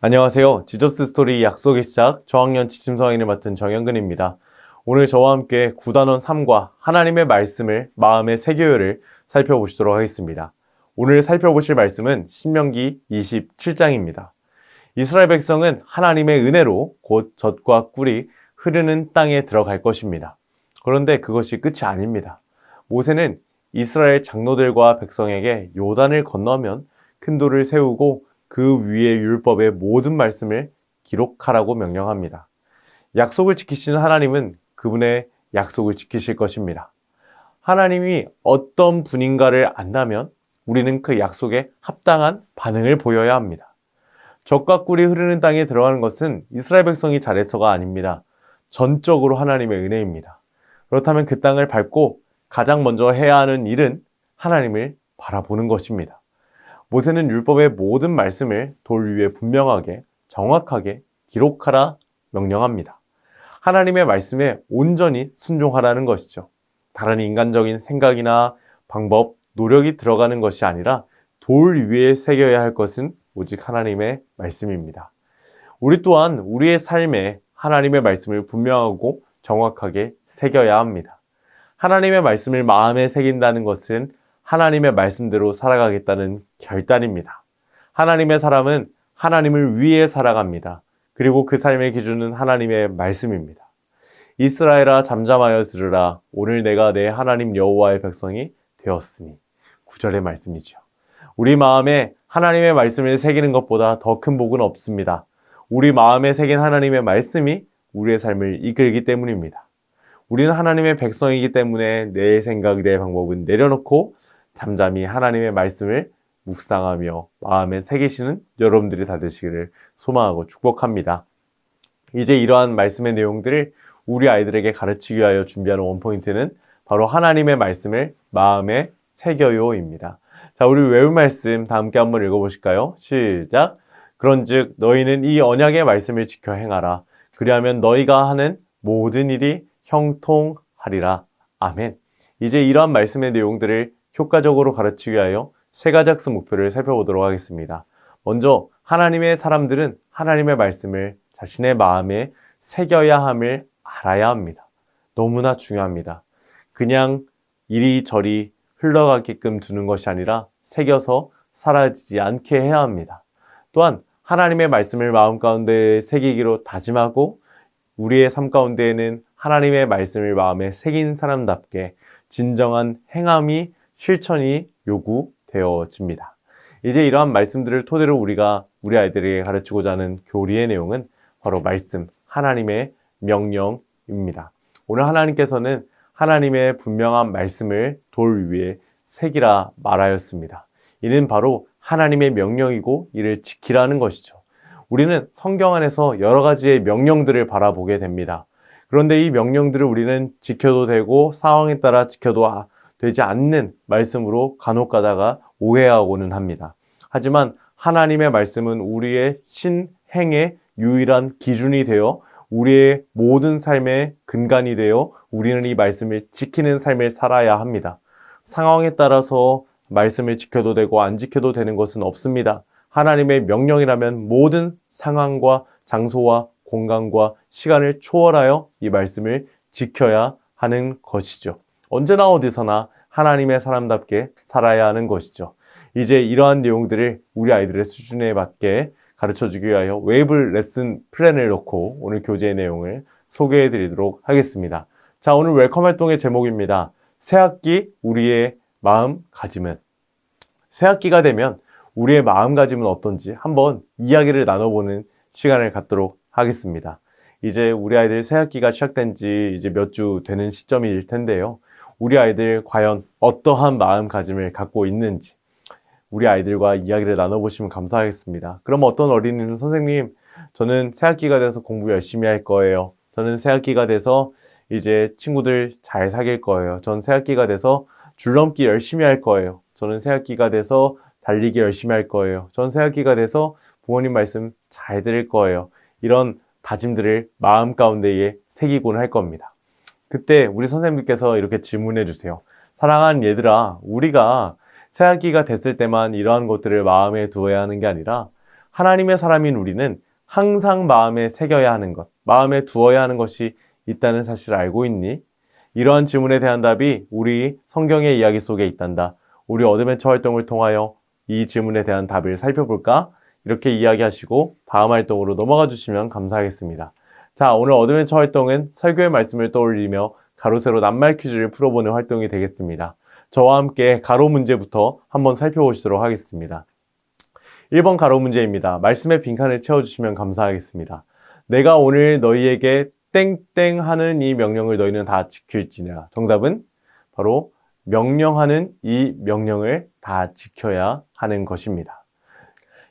안녕하세요. 지저스 스토리 약속의 시작 저학년 지침서인을 맡은 정현근입니다. 오늘 저와 함께 구단원 3과 하나님의 말씀을 마음의 새겨요를 살펴보시도록 하겠습니다. 오늘 살펴보실 말씀은 신명기 27장입니다. 이스라엘 백성은 하나님의 은혜로 곧 젖과 꿀이 흐르는 땅에 들어갈 것입니다. 그런데 그것이 끝이 아닙니다. 모세는 이스라엘 장로들과 백성에게 요단을 건너면 큰 돌을 세우고 그 위에 율법의 모든 말씀을 기록하라고 명령합니다. 약속을 지키시는 하나님은 그분의 약속을 지키실 것입니다. 하나님이 어떤 분인가를 안다면 우리는 그 약속에 합당한 반응을 보여야 합니다. 젖과 꿀이 흐르는 땅에 들어가는 것은 이스라엘 백성이 잘해서가 아닙니다. 전적으로 하나님의 은혜입니다. 그렇다면 그 땅을 밟고 가장 먼저 해야 하는 일은 하나님을 바라보는 것입니다. 모세는 율법의 모든 말씀을 돌 위에 분명하게 정확하게 기록하라 명령합니다. 하나님의 말씀에 온전히 순종하라는 것이죠. 다른 인간적인 생각이나 방법, 노력이 들어가는 것이 아니라 돌 위에 새겨야 할 것은 오직 하나님의 말씀입니다. 우리 또한 우리의 삶에 하나님의 말씀을 분명하고 정확하게 새겨야 합니다. 하나님의 말씀을 마음에 새긴다는 것은 하나님의 말씀대로 살아가겠다는 결단입니다. 하나님의 사람은 하나님을 위해 살아갑니다. 그리고 그 삶의 기준은 하나님의 말씀입니다. 이스라엘아 잠잠하여 들으라. 오늘 내가 내 하나님 여호와의 백성이 되었으니. 9절의 말씀이죠. 우리 마음에 하나님의 말씀을 새기는 것보다 더 큰 복은 없습니다. 우리 마음에 새긴 하나님의 말씀이 우리의 삶을 이끌기 때문입니다. 우리는 하나님의 백성이기 때문에 내 생각, 내 방법은 내려놓고 잠잠히 하나님의 말씀을 묵상하며 마음에 새기시는 여러분들이 다 되시기를 소망하고 축복합니다. 이제 이러한 말씀의 내용들을 우리 아이들에게 가르치기 위하여 준비하는 원포인트는 바로 하나님의 말씀을 마음에 새겨요입니다. 자, 우리 외울 말씀 다 함께 한번 읽어보실까요? 시작! 그런즉 너희는 이 언약의 말씀을 지켜 행하라. 그리하면 너희가 하는 모든 일이 형통하리라. 아멘. 이제 이러한 말씀의 내용들을 효과적으로 가르치기 위하여 세 가지 학습 목표를 살펴보도록 하겠습니다. 먼저 하나님의 사람들은 하나님의 말씀을 자신의 마음에 새겨야 함을 알아야 합니다. 너무나 중요합니다. 그냥 이리저리 흘러가게끔 두는 것이 아니라 새겨서 사라지지 않게 해야 합니다. 또한 하나님의 말씀을 마음 가운데 새기기로 다짐하고 우리의 삶 가운데에는 하나님의 말씀을 마음에 새긴 사람답게 진정한 행함이 실천이 요구되어집니다. 이제 이러한 말씀들을 토대로 우리가 우리 아이들에게 가르치고자 하는 교리의 내용은 바로 말씀, 하나님의 명령입니다. 오늘 하나님께서는 하나님의 분명한 말씀을 돌 위에 새기라 말하였습니다. 이는 바로 하나님의 명령이고 이를 지키라는 것이죠. 우리는 성경 안에서 여러 가지의 명령들을 바라보게 됩니다. 그런데 이 명령들을 우리는 지켜도 되고 상황에 따라 지켜도 되지 않는 말씀으로 간혹 가다가 오해하고는 합니다. 하지만 하나님의 말씀은 우리의 신행의 유일한 기준이 되어 우리의 모든 삶의 근간이 되어 우리는 이 말씀을 지키는 삶을 살아야 합니다. 상황에 따라서 말씀을 지켜도 되고 안 지켜도 되는 것은 없습니다. 하나님의 명령이라면 모든 상황과 장소와 공간과 시간을 초월하여 이 말씀을 지켜야 하는 것이죠. 언제나 어디서나 하나님의 사람답게 살아야 하는 것이죠. 이제 이러한 내용들을 우리 아이들의 수준에 맞게 가르쳐주기 위하여 웨이브 레슨 플랜을 놓고 오늘 교재의 내용을 소개해 드리도록 하겠습니다. 자, 오늘 웰컴 활동의 제목입니다. 새학기 우리의 마음가짐은. 새학기가 되면 우리의 마음가짐은 어떤지 한번 이야기를 나눠보는 시간을 갖도록 하겠습니다. 이제 우리 아이들 새학기가 시작된 지 이제 몇 주 되는 시점일 텐데요. 우리 아이들 과연 어떠한 마음가짐을 갖고 있는지 우리 아이들과 이야기를 나눠보시면 감사하겠습니다. 그럼 어떤 어린이는 선생님, 저는 새학기가 돼서 공부 열심히 할 거예요. 저는 새학기가 돼서 이제 친구들 잘 사귈 거예요. 저는 새학기가 돼서 줄넘기 열심히 할 거예요. 저는 새학기가 돼서 달리기 열심히 할 거예요. 저는 새학기가 돼서 부모님 말씀 잘 들을 거예요. 이런 다짐들을 마음 가운데에 새기곤 할 겁니다. 그때 우리 선생님께서 이렇게 질문해 주세요. 사랑하는 얘들아, 우리가 새학기가 됐을 때만 이러한 것들을 마음에 두어야 하는 게 아니라 하나님의 사람인 우리는 항상 마음에 새겨야 하는 것, 마음에 두어야 하는 것이 있다는 사실을 알고 있니? 이러한 질문에 대한 답이 우리 성경의 이야기 속에 있단다. 우리 어드벤처 활동을 통하여 이 질문에 대한 답을 살펴볼까? 이렇게 이야기하시고 다음 활동으로 넘어가 주시면 감사하겠습니다. 자, 오늘 어드벤처 활동은 설교의 말씀을 떠올리며 가로 세로 낱말 퀴즈를 풀어보는 활동이 되겠습니다. 저와 함께 가로 문제부터 한번 살펴보시도록 하겠습니다. 1번 가로 문제입니다. 말씀의 빈칸을 채워주시면 감사하겠습니다. 내가 오늘 너희에게 땡땡 하는 이 명령을 너희는 다 지킬지니라. 정답은 바로 명령하는 이 명령을 다 지켜야 하는 것입니다.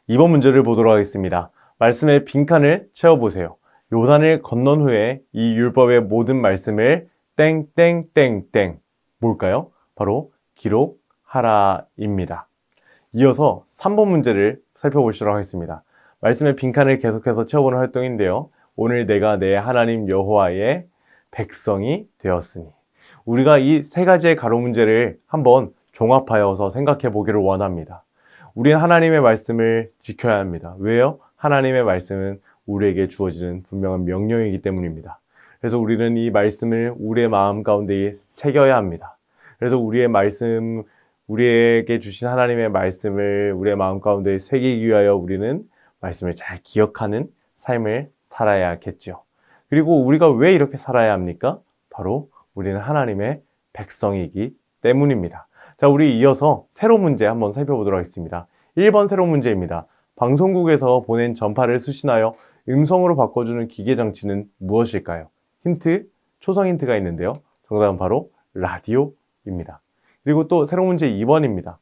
2번 문제를 보도록 하겠습니다. 말씀의 빈칸을 채워보세요. 요단을 건넌 후에 이 율법의 모든 말씀을 땡땡땡땡 뭘까요? 바로 기록하라입니다. 이어서 3번 문제를 살펴보시도록 하겠습니다. 말씀의 빈칸을 계속해서 채워보는 활동인데요. 오늘 내가 내 하나님 여호와의 백성이 되었으니. 우리가 이 세 가지의 가로 문제를 한번 종합하여서 생각해 보기를 원합니다. 우리는 하나님의 말씀을 지켜야 합니다. 왜요? 하나님의 말씀은 우리에게 주어지는 분명한 명령이기 때문입니다. 그래서 우리는 이 말씀을 우리의 마음 가운데에 새겨야 합니다. 그래서 우리에게 주신 하나님의 말씀을 우리의 마음 가운데에 새기기 위하여 우리는 말씀을 잘 기억하는 삶을 살아야겠죠. 그리고 우리가 왜 이렇게 살아야 합니까? 바로 우리는 하나님의 백성이기 때문입니다. 자, 우리 이어서 세로 문제 한번 살펴보도록 하겠습니다. 1번 세로 문제입니다. 방송국에서 보낸 전파를 수신하여 음성으로 바꿔주는 기계 장치는 무엇일까요? 힌트, 초성 힌트가 있는데요. 정답은 바로 라디오입니다. 그리고 또 세로 문제 2번입니다.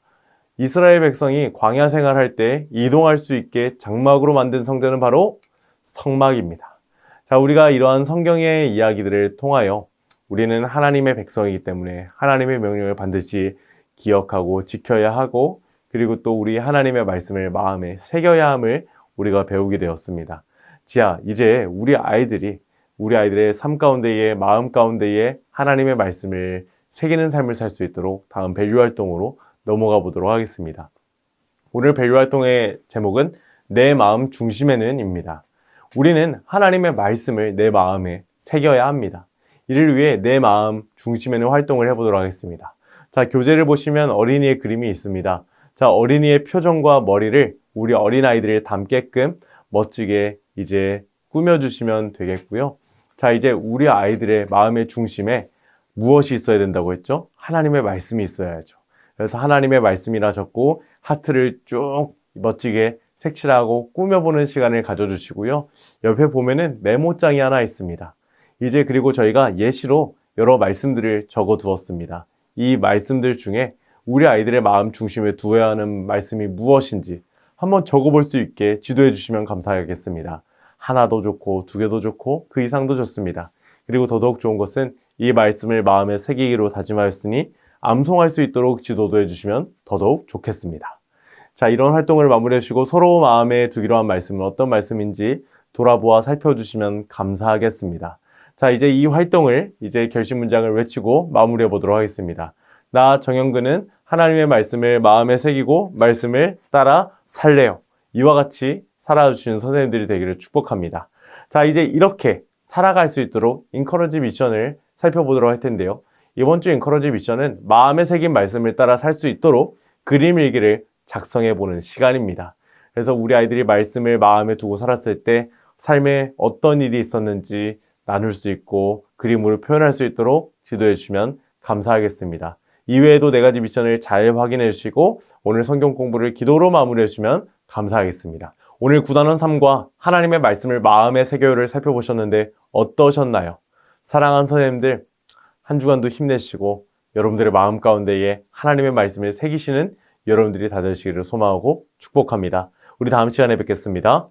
이스라엘 백성이 광야 생활할 때 이동할 수 있게 장막으로 만든 성전은 바로 성막입니다. 자, 우리가 이러한 성경의 이야기들을 통하여 우리는 하나님의 백성이기 때문에 하나님의 명령을 반드시 기억하고 지켜야 하고 그리고 또 우리 하나님의 말씀을 마음에 새겨야 함을 우리가 배우게 되었습니다. 이제 우리 아이들의 삶 가운데에 마음 가운데에 하나님의 말씀을 새기는 삶을 살 수 있도록 다음 밸류 활동으로 넘어가 보도록 하겠습니다. 오늘 밸류 활동의 제목은 내 마음 중심에는 입니다. 우리는 하나님의 말씀을 내 마음에 새겨야 합니다. 이를 위해 내 마음 중심에는 활동을 해보도록 하겠습니다. 자, 교재를 보시면 어린이의 그림이 있습니다. 자, 어린이의 표정과 머리를 우리 어린아이들이 담게끔 멋지게 이제 꾸며주시면 되겠고요. 자, 이제 우리 아이들의 마음의 중심에 무엇이 있어야 된다고 했죠? 하나님의 말씀이 있어야죠. 그래서 하나님의 말씀이라 적고 하트를 쭉 멋지게 색칠하고 꾸며보는 시간을 가져주시고요. 옆에 보면은 메모장이 하나 있습니다. 이제 그리고 저희가 예시로 여러 말씀들을 적어 두었습니다. 이 말씀들 중에 우리 아이들의 마음 중심에 두어야 하는 말씀이 무엇인지 한번 적어볼 수 있게 지도해 주시면 감사하겠습니다. 하나도 좋고 두 개도 좋고 그 이상도 좋습니다. 그리고 더더욱 좋은 것은 이 말씀을 마음에 새기기로 다짐하였으니 암송할 수 있도록 지도도 해주시면 더더욱 좋겠습니다. 자, 이런 활동을 마무리해 주시고 서로 마음에 두기로 한 말씀은 어떤 말씀인지 돌아보아 살펴주시면 감사하겠습니다. 자, 이제 이 활동을 이제 결심 문장을 외치고 마무리해 보도록 하겠습니다. 나 정영근은 하나님의 말씀을 마음에 새기고 말씀을 따라 살래요. 이와 같이 살아주시는 선생님들이 되기를 축복합니다. 자, 이제 이렇게 살아갈 수 있도록 인커러지 미션을 살펴보도록 할 텐데요. 이번 주 인커러지 미션은 마음에 새긴 말씀을 따라 살 수 있도록 그림 일기를 작성해 보는 시간입니다. 그래서 우리 아이들이 말씀을 마음에 두고 살았을 때 삶에 어떤 일이 있었는지 나눌 수 있고 그림으로 표현할 수 있도록 지도해 주시면 감사하겠습니다. 이외에도 4가지 미션을 잘 확인해 주시고 오늘 성경 공부를 기도로 마무리해 주시면 감사하겠습니다. 오늘 9단원 3과 하나님의 말씀을 마음에 새겨요를 살펴보셨는데 어떠셨나요? 사랑하는 선생님들, 한 주간도 힘내시고 여러분들의 마음 가운데에 하나님의 말씀을 새기시는 여러분들이 다 되시기를 소망하고 축복합니다. 우리 다음 시간에 뵙겠습니다.